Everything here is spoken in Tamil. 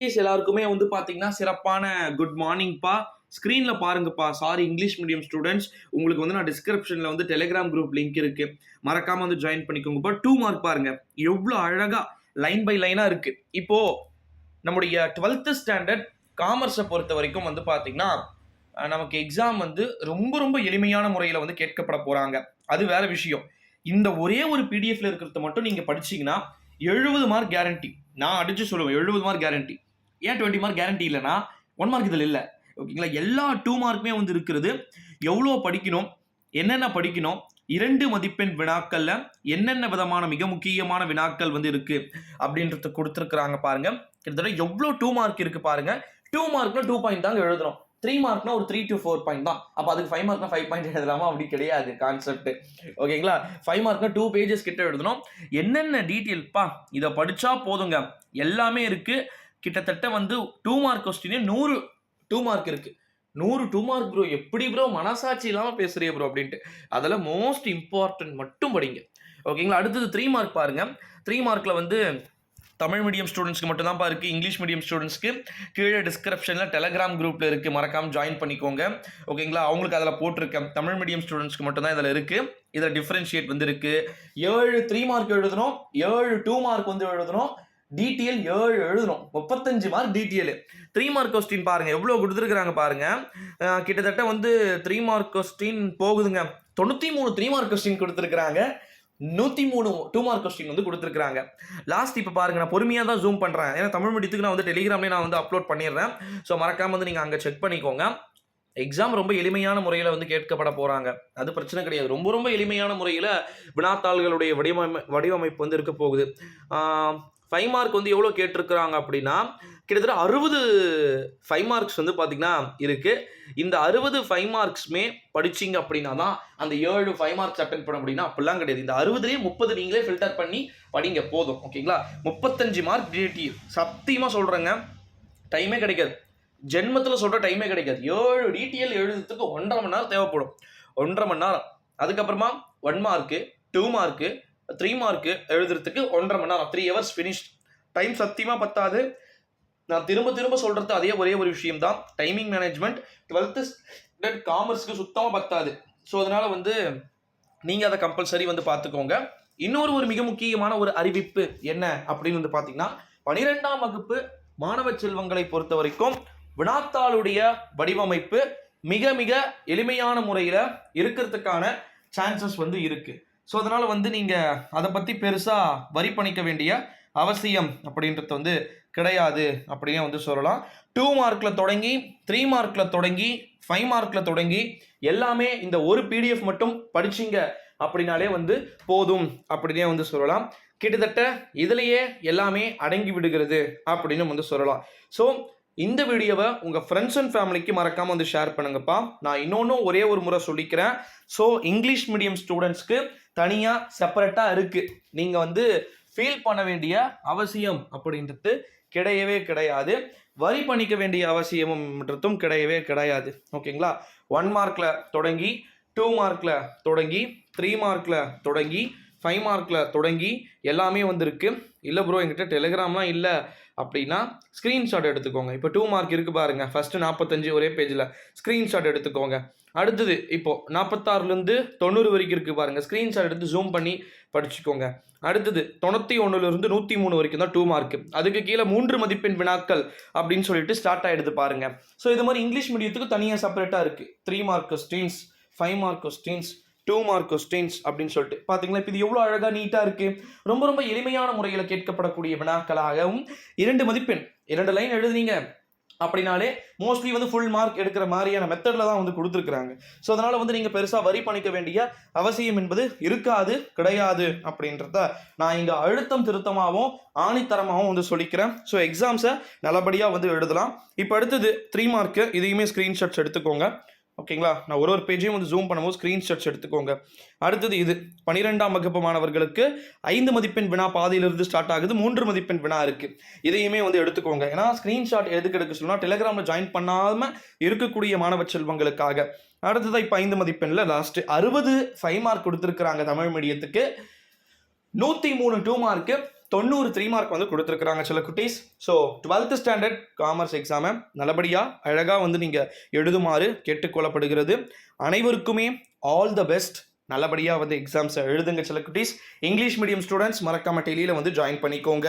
எல்லாருக்குமே வந்து பாத்தீங்கன்னா சிறப்பான குட் மார்னிங்ப்பா. ஸ்க்ரீன்ல பாருங்கப்பா. Sorry English medium students. உங்களுக்கு வந்து நான் டிஸ்கிரிப்ஷன்ல வந்து டெலிகிராம் குரூப் லிங்க் இருக்கு. மறக்காம வந்து ஜாயின் பண்ணிக்கோங்கப்பா. 2 மார்க் பாருங்க. எவ்வளோ அழகா லைன் பை லைனா இருக்கு. இப்போ நம்முடைய 12th ஸ்டாண்டர்ட் காமர்ஸை பொறுத்த வரைக்கும் வந்து பாத்தீங்கன்னா நமக்கு எக்ஸாம் வந்து ரொம்ப ரொம்ப எளிமையான முறையில் வந்து கேட்கப்பட போறாங்க. அது வேற விஷயம். இந்த ஒரே ஒரு பிடிஎஃப்ல இருக்கிறத மட்டும் நீங்க படிச்சீங்கன்னா 70 மார்க் கேரண்டி. நான் அடிச்சு சொல்லுவேன் 70 மார்க் கேரண்டி. ஏன் 20 மார்க் கேரண்டி இல்லைன்னா 1 மார்க் இதில் இல்லை. ஓகேங்களா? எல்லா 2 மார்க்குமே வந்து இருக்கிறது. எவ்வளோ படிக்கணும், என்னென்ன படிக்கணும், 2 மதிப்பெண் வினாக்கள்ல என்னென்ன விதமான மிக முக்கியமான வினாக்கள் வந்து இருக்கு அப்படின்றத கொடுத்துருக்காங்க பாருங்க. கிட்டத்தட்ட எவ்வளோ 2 மார்க் இருக்கு பாருங்க. 2 மார்க்னா 2 பாயிண்ட் தாங்க எழுதணும். 3 மார்க்னா ஒரு 3 to 4 பாயிண்ட் தான். அப்போ அதுக்கு 5 மார்க்னா 5 பாயிண்ட் எழுதலாமா? அப்படி கிடையாது கான்செப்ட். ஓகேங்களா? 5 மார்க்னா 2 பேஜஸ் கிட்ட எழுதணும். என்னென்ன டீட்டெயில்ப்பா இதை படிச்சா போதுங்க. எல்லாமே இருக்கு. கிட்டத்தட்ட வந்து 2 மார்க் கொஸ்டினே 100 2 மார்க் இருக்கு. 100 2 மார்க் ப்ரோ. எப்படி ப்ரோ மனசாட்சி இல்லாம பேசுறிய ப்ரோ அப்படின்ட்டு. அதில் மோஸ்ட் இம்பார்ட்டன்ட் மட்டும் படிங்க. ஓகேங்களா? அடுத்தது 3 மார்க் பாருங்க. 3 மார்க்ல வந்து தமிழ் மீடியம் ஸ்டூடெண்ட்ஸ்க்கு மட்டும் தான் இருக்கு. இங்கிலீஷ் மீடியம் ஸ்டூடெண்ட்ஸ்க்கு கீழே டிஸ்கிரிப்ஷன்ல டெலிகிராம் குரூப்ல இருக்கு. மறக்காம ஜாயின் பண்ணிக்கோங்க. ஓகேங்களா? அவங்களுக்கு அதில் போட்டிருக்கேன். தமிழ் மீடியம் ஸ்டூடெண்ட்ஸ்க்கு மட்டும் தான் இதில் இருக்கு. இதில் டிஃபரன்ஷியேட் வந்து இருக்கு. 7 3 மார்க் எழுதணும், 7 2 மார்க் வந்து எழுதணும், டிடிஎல் 7 எழுதணும். 35 மார்க் டிடிஎல். 3 மார்க் கொஸ்டின் பாருங்க எவ்வளவு கொடுத்துருக்காங்க பாருங்க. கிட்டத்தட்ட வந்து 3 மார்க் கொஸ்டின் போகுதுங்க. 93 3 மார்க் கொஸ்டின் கொடுத்துருக்காங்க. 103 2 மார்க் கொஸ்டின் வந்து கொடுத்துருக்காங்க. லாஸ்ட் இப்போ பாருங்க, நான் பொறுமையாக தான் ஜூம் பண்ணுறேன். ஏன்னா தமிழ் மீடியத்துக்கு நான் வந்து டெலிகிராம்லேயே நான் வந்து அப்லோட் பண்ணிடுறேன். ஸோ மறக்காம வந்து நீங்கள் அங்கே செக் பண்ணிக்கோங்க. எக்ஸாம் ரொம்ப எளிமையான முறையில் வந்து கேட்கப்பட போகிறாங்க. அது பிரச்சனை கிடையாது. ரொம்ப ரொம்ப எளிமையான முறையில் வினாத்தாள்களுடைய வடிவமைப்பு வந்து இருக்க போகுது. 5 மார்க் வந்து எவ்வளோ கேட்டிருக்கிறாங்க அப்படின்னா கிட்டத்தட்ட 60 5 மார்க்ஸ் வந்து பார்த்தீங்கன்னா இருக்குது. இந்த 60 5 மார்க்ஸ்மே படிச்சிங்க அப்படின்னா தான் அந்த 7 5 மார்க்ஸ் அட்டென்ட் பண்ண முடியும்னா அப்படிலாம் கிடையாது. இந்த 60லேயே 30 நீங்களே ஃபில்டர் பண்ணி படிங்க போதும். ஓகேங்களா? 35 மார்க் டிடி. சத்தியமாக சொல்கிறேங்க, டைமே கிடைக்காது. ஜென்மத்தில் சொல்கிற டைமே கிடைக்காது. 7 டிடிஎல் எழுதுறதுக்கு 1.5 மணி நேரம் தேவைப்படும். 1.5 மணி நேரம். அதுக்கப்புறமா 1 மார்க்கு 2 மார்க்கு 3 மார்க்கு எழுதுறதுக்கு 1.5 மணி நேரம். 3 hours ஃபினிஷ். டைம் சத்தியமாக பத்தாது. நான் திரும்ப திரும்ப சொல்றது அதே ஒரே ஒரு விஷயம் தான். டைமிங் மேனேஜ்மெண்ட் 12th ஸ்டாண்டர்ட் காமர்ஸ்க்கு சுத்தமாக பத்தாது. ஸோ அதனால வந்து நீங்கள் அதை கம்பல்சரி வந்து பார்த்துக்கோங்க. இன்னொரு ஒரு மிக முக்கியமான ஒரு அறிவிப்பு என்ன அப்படின்னு வந்து பார்த்தீங்கன்னா 12ஆம் வகுப்பு மாணவ செல்வங்களை பொறுத்த வரைக்கும் வினாத்தாளுடைய வடிவமைப்பு மிக மிக எளிமையான முறையில் இருக்கிறதுக்கான சான்சஸ் வந்து இருக்கு. ஸோ அதனால வந்து நீங்கள் அதை பற்றி பெருசாக வரி பண்ணிக்க வேண்டிய அவசியம் அப்படின்றது வந்து கிடையாது அப்படின்னே வந்து சொல்லலாம். 2 மார்க்கில் தொடங்கி 3 மார்க்கில் தொடங்கி 5 மார்க்கில் தொடங்கி எல்லாமே இந்த ஒரு பிடிஎஃப் மட்டும் படிச்சிங்க அப்படின்னாலே வந்து போதும் அப்படின்னே வந்து சொல்லலாம். கிட்டத்தட்ட இதுலேயே எல்லாமே அடங்கி விடுகிறது அப்படின்னு வந்து சொல்லலாம். ஸோ இந்த வீடியோவை உங்கள் ஃப்ரெண்ட்ஸ் அண்ட் ஃபேமிலிக்கு மறக்காமல் வந்து ஷேர் பண்ணுங்கப்பா. நான் இன்னொன்றும் ஒரே ஒரு முறை சொல்லிக்கிறேன். ஸோ இங்கிலீஷ் மீடியம் ஸ்டூடெண்ட்ஸ்க்கு தனியாக செப்பரேட்டாக இருக்குது. நீங்கள் வந்து ஃபீல் பண்ண வேண்டிய அவசியம் அப்படின்றது கிடையவே கிடையாது. வரி பண்ணிக்க வேண்டிய அவசியம்ன்றதும் கிடையவே கிடையாது. ஓகேங்களா? 1 மார்க்கில் தொடங்கி 2 மார்க்கில் தொடங்கி 3 மார்க்கில் தொடங்கி 5 மார்க்கில் தொடங்கி எல்லாமே வந்துருக்கு. இல்லை ப்ரோ என்கிட்ட டெலிகிராம்லாம் இல்லை அப்படின்னா ஸ்க்ரீன்ஷாட் எடுத்துக்கோங்க. இப்போ 2 மார்க் இருக்குது பாருங்கள். ஃபஸ்ட்டு 45 ஒரே பேஜில் ஸ்க்ரீன்ஷாட் எடுத்துக்கோங்க. அடுத்தது இப்போது 46லேருந்து 90 வரைக்கும் இருக்குது பாருங்கள். ஸ்க்ரீன்ஷாட் எடுத்து ஜூம் பண்ணி படிச்சுக்கோங்க. அடுத்தது 91லேருந்து 103 வரைக்கும் தான் 2 மார்க்கு. அதுக்கு கீழே 3 மதிப்பெண் வினாக்கள் அப்படின்னு சொல்லிட்டு ஸ்டார்ட் ஆகிடுது பாருங்கள். ஸோ இது மாதிரி இங்கிலீஷ் மீடியத்துக்கு தனியாக செப்பரேட்டாக இருக்குது. 3 mark questions, 5 mark questions, 2 mark questions அப்படின்னு சொல்லிட்டு பார்த்தீங்களா? இப்போ இது எவ்வளோ அழகாக நீட்டாக இருக்குது. ரொம்ப ரொம்ப எளிமையான முறையில் கேட்கப்படக்கூடிய வினாக்களாகவும் 2 மதிப்பெண் 2 லைன் எழுதுனீங்க அப்படின்னாலே மோஸ்ட்லி வந்து ஃபுல் மார்க் எடுக்கிற மாதிரியான மெத்தடில் தான் வந்து கொடுத்துருக்குறாங்க. ஸோ அதனால் வந்து நீங்கள் பெருசாக வரி பண்ணிக்க வேண்டிய அவசியம் என்பது இருக்காது கிடையாது அப்படின்றத நான் இங்கே அழுத்தம் திருத்தமாகவும் ஆணித்தரமாகவும் வந்து சொல்லிக்கிறேன். ஸோ எக்ஸாம்ஸை நல்லபடியாக வந்து எழுதலாம். இப்போ அடுத்தது 3 மார்க்கு. இதையுமே ஸ்க்ரீன்ஷாட்ஸ் எடுத்துக்கோங்க. ஓகேங்களா? நான் ஒரு பேஜையும் வந்து ஜூம் பண்ணும்போது ஸ்க்ரீன்ஷாட்ஸ் எடுத்துக்கோங்க. அடுத்தது இது 12ஆம் வகுப்பு மாணவர்களுக்கு 5 மதிப்பெண் வினா பாதியிலிருந்து ஸ்டார்ட் ஆகுது. 3 மதிப்பெண் வினா இருக்குது. இதையுமே வந்து எடுத்துக்கோங்க. ஏன்னா ஸ்க்ரீன்ஷாட் எதுக்கு எடுக்க சொல்லலாம், டெலிகிராமில் ஜாயின் பண்ணாமல் இருக்கக்கூடிய மாணவ செல்வங்களுக்காக. அடுத்ததான் இப்போ 5 மதிப்பெண்ணில் லாஸ்ட்டு 60 5 மார்க் கொடுத்துருக்குறாங்க தமிழ் மீடியத்துக்கு. 103 2 மார்க்கு, 90 3 மார்க் வந்து கொடுத்துருக்குறாங்க சில குட்டீஸ். ஸோ 12th ஸ்டாண்டர்ட் காமர்ஸ் எக்ஸாமை நல்லபடியாக அழகாக வந்து நீங்கள் எழுதுமாறு கேட்டுக்கொள்ளப்படுகிறது. அனைவருக்குமே ஆல் த பெஸ்ட். நல்லபடியாக வந்து எக்ஸாம்ஸை எழுதுங்க சில குட்டீஸ். இங்கிலீஷ் மீடியம் ஸ்டூடெண்ட்ஸ் மறக்காம டெலியில் வந்து ஜாயின் பண்ணிக்கோங்க.